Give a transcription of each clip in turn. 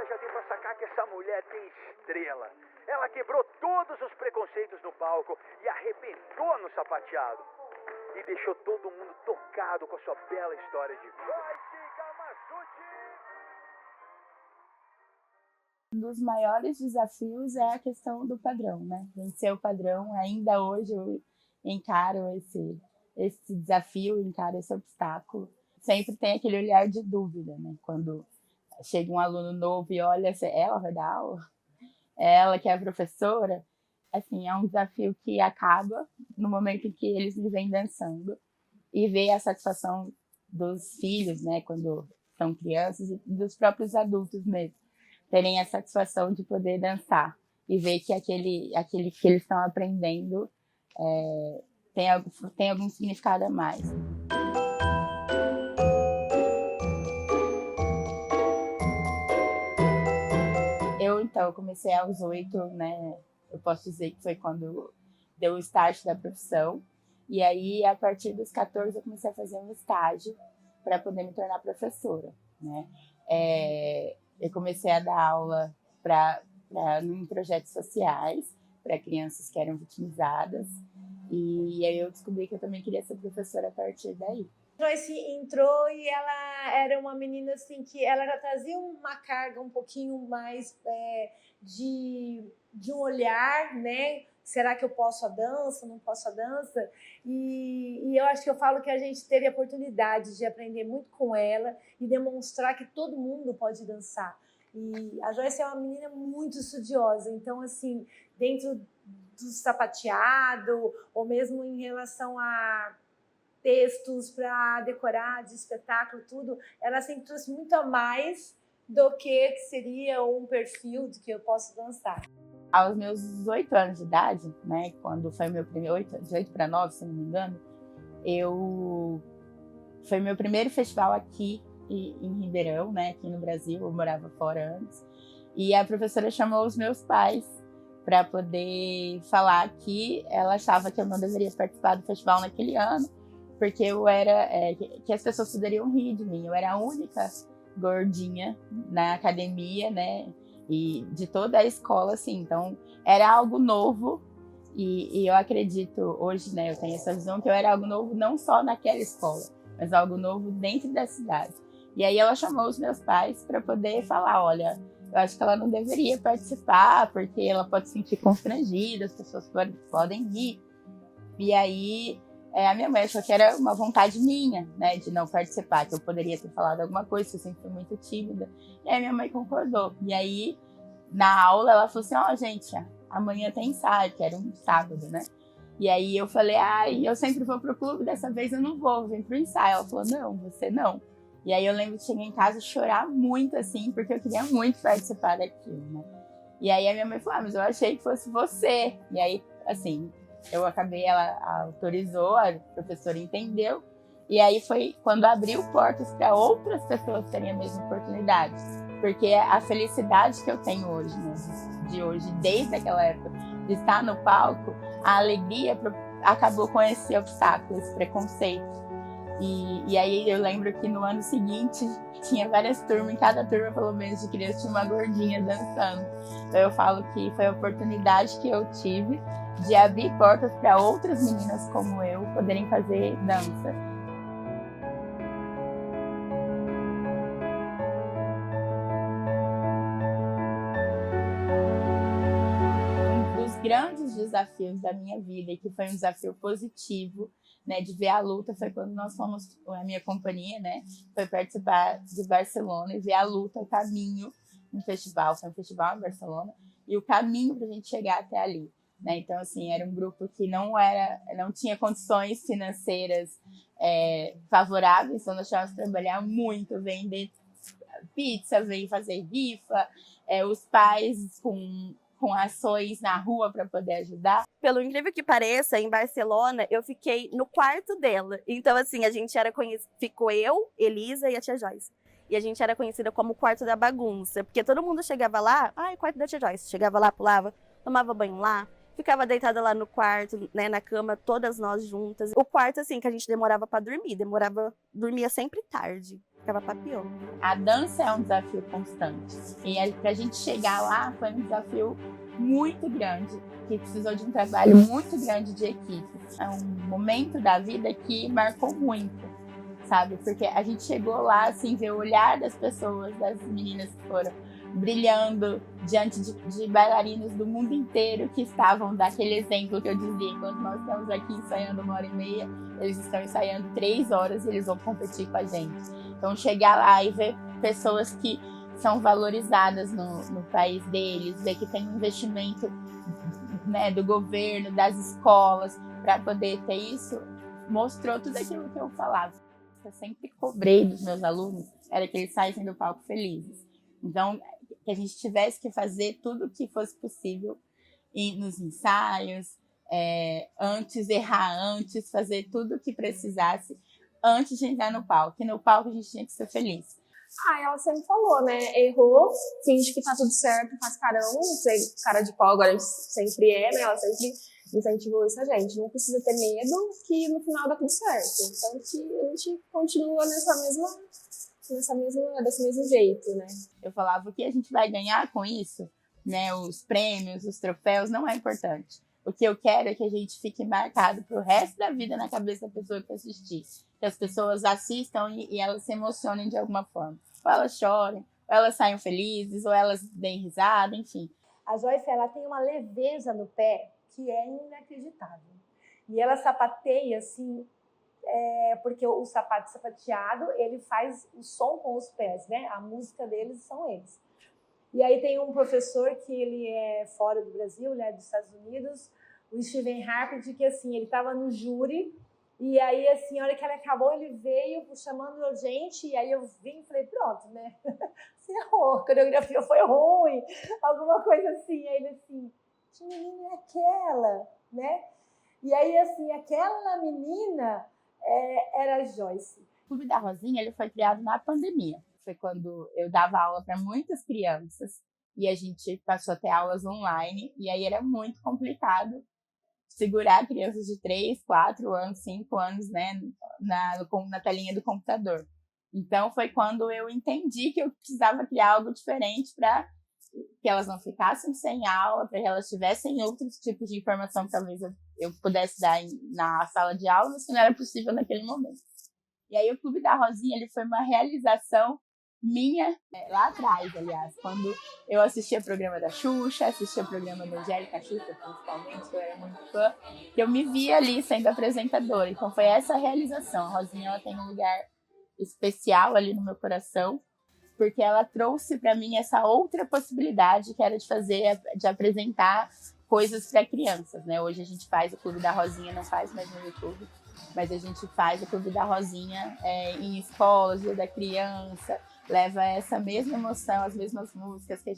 cena já deu pra sacar que essa mulher tem estrela. Ela quebrou todos os preconceitos no palco e arrebentou no sapateado. E deixou todo mundo tocado com a sua bela história de vida. Um dos maiores desafios é a questão do padrão, né? Vencer o padrão. Ainda hoje eu encaro esse desafio, encaro esse obstáculo. Sempre tem aquele olhar de dúvida, né? Quando chega um aluno novo e olha, ela vai dar aula? É ela que é a professora? Assim, é um desafio que acaba no momento em que eles me vêm dançando e ver a satisfação dos filhos, né? Quando são crianças e dos próprios adultos mesmo. Terem a satisfação de poder dançar e ver que aquele que eles estão aprendendo tem algum significado a mais. Eu comecei aos 8, né? Eu posso dizer que foi quando deu o start da profissão. E aí, a partir dos 14, eu comecei a fazer um estágio para poder me tornar professora, né? Eu comecei a dar aula em projetos sociais para crianças que eram vitimizadas. E aí eu descobri que eu também queria ser professora a partir daí. Joyce entrou e ela era uma menina assim que ela já trazia uma carga um pouquinho mais de um olhar, né? Será que eu posso a dança, não posso a dança? E eu acho que eu falo que a gente teve a oportunidade de aprender muito com ela e demonstrar que todo mundo pode dançar. E a Joyce é uma menina muito estudiosa, então assim, dentro do sapateado ou mesmo em relação a textos para decorar de espetáculo, tudo, ela sempre trouxe muito a mais do que seria um perfil de que eu posso dançar. Aos meus 8 anos de idade, né, quando foi meu primeiro, de 8 para 9, se não me engano, foi meu primeiro festival aqui em Ribeirão, né, aqui no Brasil, eu morava fora antes, e a professora chamou os meus pais para poder falar que ela achava que eu não deveria participar do festival naquele ano, porque que as pessoas poderiam rir de mim. Eu era a única gordinha na academia, né? E de toda a escola, assim. Então, era algo novo. E eu acredito, hoje, né? Eu tenho essa visão que eu era algo novo não só naquela escola, mas algo novo dentro da cidade. E aí ela chamou os meus pais para poder falar, olha, eu acho que ela não deveria participar, porque ela pode se sentir constrangida, as pessoas podem rir. E aí a minha mãe achou que era uma vontade minha, né, de não participar, que eu poderia ter falado alguma coisa, que eu sempre fui muito tímida. E aí minha mãe concordou. E aí, na aula, ela falou assim, gente, amanhã tem ensaio, que era um sábado, né? E aí eu falei, eu sempre vou pro clube, dessa vez eu não vou, vem pro ensaio. Ela falou, não, você não. E aí eu lembro de chegar em casa e chorar muito, assim, porque eu queria muito participar daquilo, né? E aí a minha mãe falou, mas eu achei que fosse você. E aí, assim, ela autorizou, a professora entendeu. E aí foi quando abriu portas para outras pessoas terem a mesma oportunidade. Porque a felicidade que eu tenho hoje, né, de hoje, desde aquela época, de estar no palco, a alegria acabou com esse obstáculo, esse preconceito. E aí eu lembro que no ano seguinte tinha várias turmas, em cada turma pelo menos de criança tinha uma gordinha dançando. Então eu falo que foi a oportunidade que eu tive de abrir portas para outras meninas como eu poderem fazer dança. Um dos grandes desafios da minha vida, e que foi um desafio positivo, né, de ver a luta, foi quando nós fomos, a minha companhia, né, foi participar de Barcelona e ver a luta, o caminho no festival. Foi um festival em Barcelona e o caminho para a gente chegar até ali, né? Então, assim, era um grupo que não tinha condições financeiras favoráveis, então nós tínhamos que trabalhar muito, vender pizza, veio fazer rifa, os pais com ações na rua para poder ajudar. Pelo incrível que pareça, em Barcelona, eu fiquei no quarto dela. Então, assim, a gente era ficou eu, Elisa e a tia Joyce. E a gente era conhecida como o quarto da bagunça, porque todo mundo chegava lá, quarto da tia Joyce. Chegava lá, pulava, tomava banho lá, ficava deitada lá no quarto, né, na cama, todas nós juntas. O quarto, assim, que a gente demorava para dormir, dormia sempre tarde. ficava papiou. A dança é um desafio constante. E pra gente chegar lá foi um desafio muito grande, que precisou de um trabalho muito grande de equipe. É um momento da vida que marcou muito, sabe? Porque a gente chegou lá, assim, ver o olhar das pessoas, das meninas que foram brilhando diante de bailarinos do mundo inteiro que estavam daquele exemplo que eu dizia, enquanto nós estamos aqui ensaiando 1h30, eles estão ensaiando 3 horas e eles vão competir com a gente. Então chegar lá e ver pessoas que são valorizadas no país deles, ver que tem um investimento, né, do governo, das escolas, para poder ter isso, mostrou tudo aquilo que eu falava. Eu sempre cobrei dos meus alunos, era que eles saíssem do palco felizes. Então, que a gente tivesse que fazer tudo o que fosse possível nos ensaios, antes, errar antes, fazer tudo o que precisasse antes de entrar no palco. E no palco a gente tinha que ser feliz. Ela sempre falou, né? Errou, finge que tá tudo certo, faz carão, ser cara de pau, agora sempre né? Ela sempre incentivou isso a gente. Não precisa ter medo que no final dá tudo certo. Então que a gente continua desse mesmo jeito, né? Eu falava, o que a gente vai ganhar com isso, né? Os prêmios, os troféus, não é importante. O que eu quero é que a gente fique marcado pro resto da vida na cabeça da pessoa que assistir. Que as pessoas assistam e elas se emocionem de alguma forma. Ou elas chorem, ou elas saiam felizes, ou elas deem risada, enfim. A Joyce, ela tem uma leveza no pé que é inacreditável. E ela sapateia, assim, porque o sapato sapateado, ele faz o som com os pés, né? A música deles são eles. E aí tem um professor que ele é fora do Brasil, ele é dos Estados Unidos, o Steven Harpert, que assim, ele estava no júri, e aí assim, a hora que ele acabou, ele veio chamando a gente, e aí eu vim e falei, pronto, né? Você errou, a coreografia foi ruim, alguma coisa assim. Aí ele assim, que menina é aquela, né? E aí assim, aquela menina era a Joyce. O Clube da Rosinha, ele foi criado na pandemia. Foi quando eu dava aula para muitas crianças e a gente passou a ter aulas online, e aí era muito complicado segurar crianças de 3, 4 anos, 5 anos, né, na telinha do computador. Então foi quando eu entendi que eu precisava criar algo diferente para que elas não ficassem sem aula, para que elas tivessem outros tipos de informação que talvez eu pudesse dar na sala de aula, mas que não era possível naquele momento. E aí o Clube da Rosinha, ele foi uma realização minha, lá atrás, aliás, quando eu assistia o programa da Xuxa, assistia o programa da Angélica Xuxa, principalmente, que eu era muito fã, que eu me via ali sendo apresentadora. Então foi essa realização. A Rosinha, ela tem um lugar especial ali no meu coração, porque ela trouxe para mim essa outra possibilidade, que era de apresentar coisas para crianças, né? Hoje a gente faz o Clube da Rosinha, não faz mais no YouTube, mas a gente faz o Clube da Rosinha em escolas, Dia da Criança, leva essa mesma emoção, as mesmas músicas que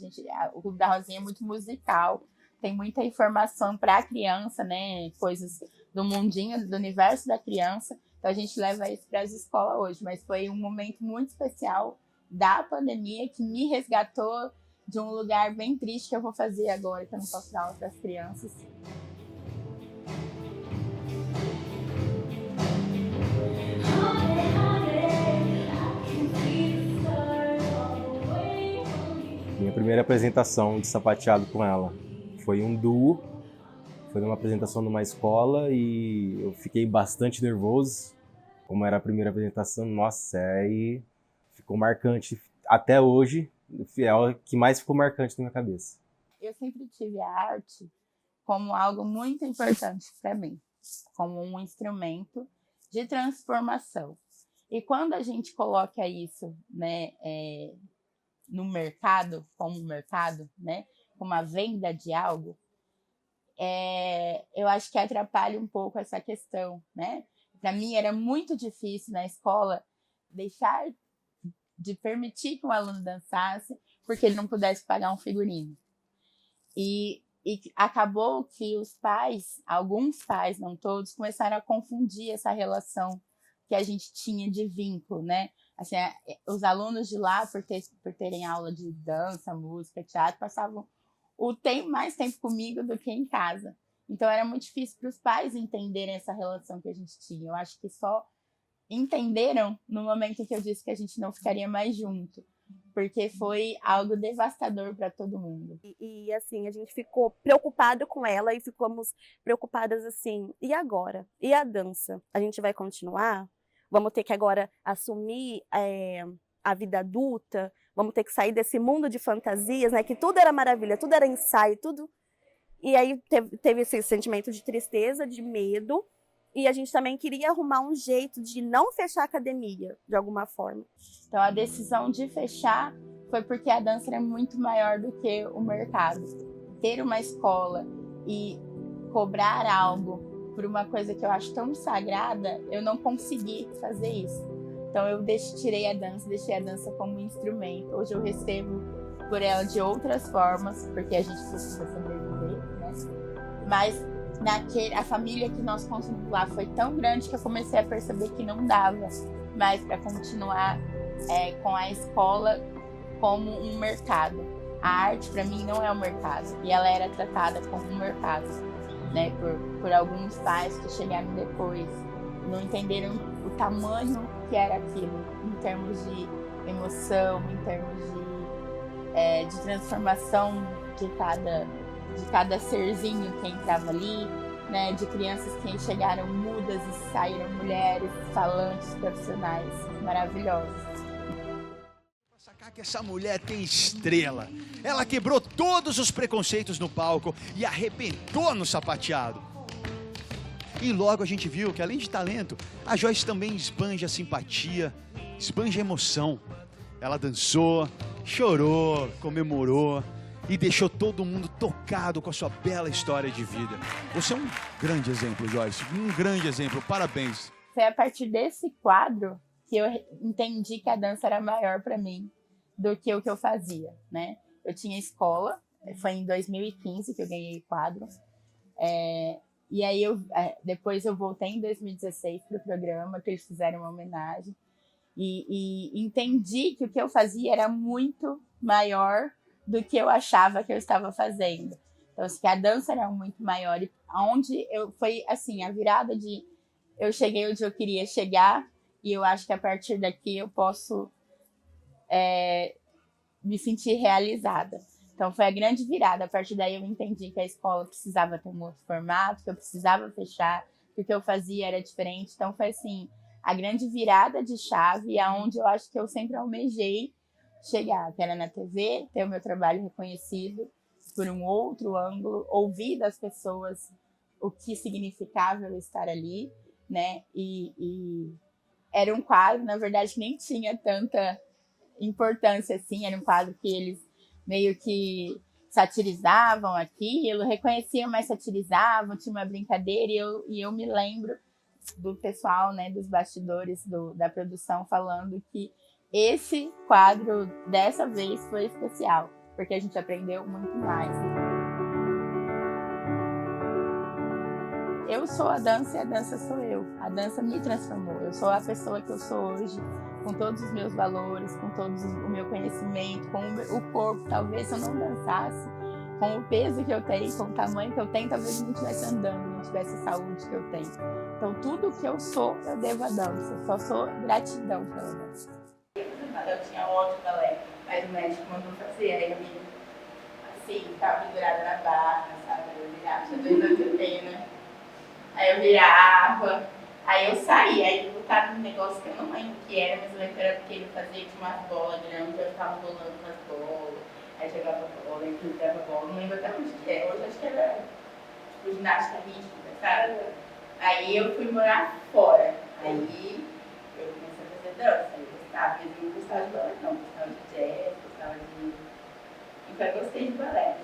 o Clube da Rosinha é muito musical, tem muita informação para a criança, né? Coisas do mundinho, do universo da criança. Então a gente leva isso para as escolas hoje, mas foi um momento muito especial da pandemia que me resgatou de um lugar bem triste que eu vou fazer agora, que eu não posso dar aula para as crianças. Minha primeira apresentação de sapateado com ela foi um duo, foi numa apresentação numa escola e eu fiquei bastante nervoso, como era a primeira apresentação, nossa, aí ficou marcante até hoje, é o que mais ficou marcante na minha cabeça. Eu sempre tive a arte como algo muito importante para mim, como um instrumento de transformação. E quando a gente coloca isso, né, no mercado, como mercado, né, como a venda de algo, eu acho que atrapalha um pouco essa questão, né? Para mim era muito difícil na escola deixar de permitir que um aluno dançasse porque ele não pudesse pagar um figurino. E acabou que os pais, alguns pais, não todos, começaram a confundir essa relação que a gente tinha de vínculo, né? Assim, os alunos de lá, por terem aula de dança, música, teatro, passavam mais tempo comigo do que em casa. Então era muito difícil para os pais entenderem essa relação que a gente tinha. Eu acho que só entenderam no momento que eu disse que a gente não ficaria mais junto, porque foi algo devastador para todo mundo. E assim, a gente ficou preocupado com ela e ficamos preocupadas assim, e agora? E a dança? A gente vai continuar? Vamos ter que agora assumir a vida adulta? Vamos ter que sair desse mundo de fantasias, né? Que tudo era maravilha, tudo era ensaio, tudo. E aí teve esse sentimento de tristeza, de medo. E a gente também queria arrumar um jeito de não fechar a academia, de alguma forma. Então a decisão de fechar foi porque a dança era muito maior do que o mercado. Ter uma escola e cobrar algo por uma coisa que eu acho tão sagrada, eu não consegui fazer isso. Então eu deixei a dança como um instrumento. Hoje eu recebo por ela de outras formas, porque a gente precisa sobreviver, né? Mas a família que nós construímos lá foi tão grande que eu comecei a perceber que não dava mais para continuar com a escola como um mercado. A arte para mim não é um mercado e ela era tratada como um mercado, né? Por alguns pais que chegaram depois, não entenderam o tamanho que era aquilo em termos de emoção, em termos de transformação de cada serzinho que entrava ali, né, de crianças que chegaram mudas e saíram mulheres, falantes, profissionais maravilhosos. Pra sacar que essa mulher tem estrela. Ela quebrou todos os preconceitos no palco e arrebentou no sapateado. E logo a gente viu que, além de talento, a Joyce também esbanja simpatia, esbanja emoção. Ela dançou, chorou, comemorou e deixou todo mundo tocado com a sua bela história de vida. Você é um grande exemplo, Joyce, um grande exemplo, parabéns. Foi a partir desse quadro que eu entendi que a dança era maior para mim do que o que eu fazia, né? Eu tinha escola, foi em 2015 que eu ganhei o quadro, e aí depois eu voltei em 2016 para o programa, que eles fizeram uma homenagem, e entendi que o que eu fazia era muito maior do que eu achava que eu estava fazendo. Então, assim, que a dança era muito maior. E foi assim, a virada de eu cheguei onde eu queria chegar, e eu acho que a partir daqui eu posso me sentir realizada. Então, foi a grande virada. A partir daí eu entendi que a escola precisava ter um outro formato, que eu precisava fechar, que o que eu fazia era diferente. Então, foi assim, a grande virada de chave, aonde eu acho que eu sempre almejei chegar, que era na TV, ter o meu trabalho reconhecido por um outro ângulo, ouvir das pessoas o que significava eu estar ali, né? E era um quadro, na verdade, que nem tinha tanta importância assim, era um quadro que eles meio que satirizavam aquilo, reconheciam, mas satirizavam, tinha uma brincadeira, e eu me lembro do pessoal, né, dos bastidores da produção falando que esse quadro, dessa vez, foi especial, porque a gente aprendeu muito mais. Eu sou a dança e a dança sou eu. A dança me transformou. Eu sou a pessoa que eu sou hoje, com todos os meus valores, com todo o meu conhecimento, com o corpo. Talvez se eu não dançasse, com o peso que eu tenho, com o tamanho que eu tenho, talvez eu não estivesse andando, não tivesse a saúde que eu tenho. Então, tudo que eu sou, eu devo à dança. Eu só sou gratidão pela dança. Eu tinha ódio da balé, mas o médico mandou fazer, aí eu assim, ficava pendurada na barra, sabe? Eu virava, tinha 2 anos eu tenho, né? Aí eu virava, aí eu saía, aí eu botava um negócio que eu não lembro o que era, mas eu lembro que era porque ele fazia de umas bolas grandes, eu ficava rolando com as bolas, aí jogava a bola, aí jogava a bola, não lembro até onde que era, hoje acho que era tipo ginástica rítmica, sabe? Aí eu fui morar fora, aí eu comecei a fazer dança. Eu não gostava de balé, não. Gostava de jazz, gostava de... Então eu gostei de balé.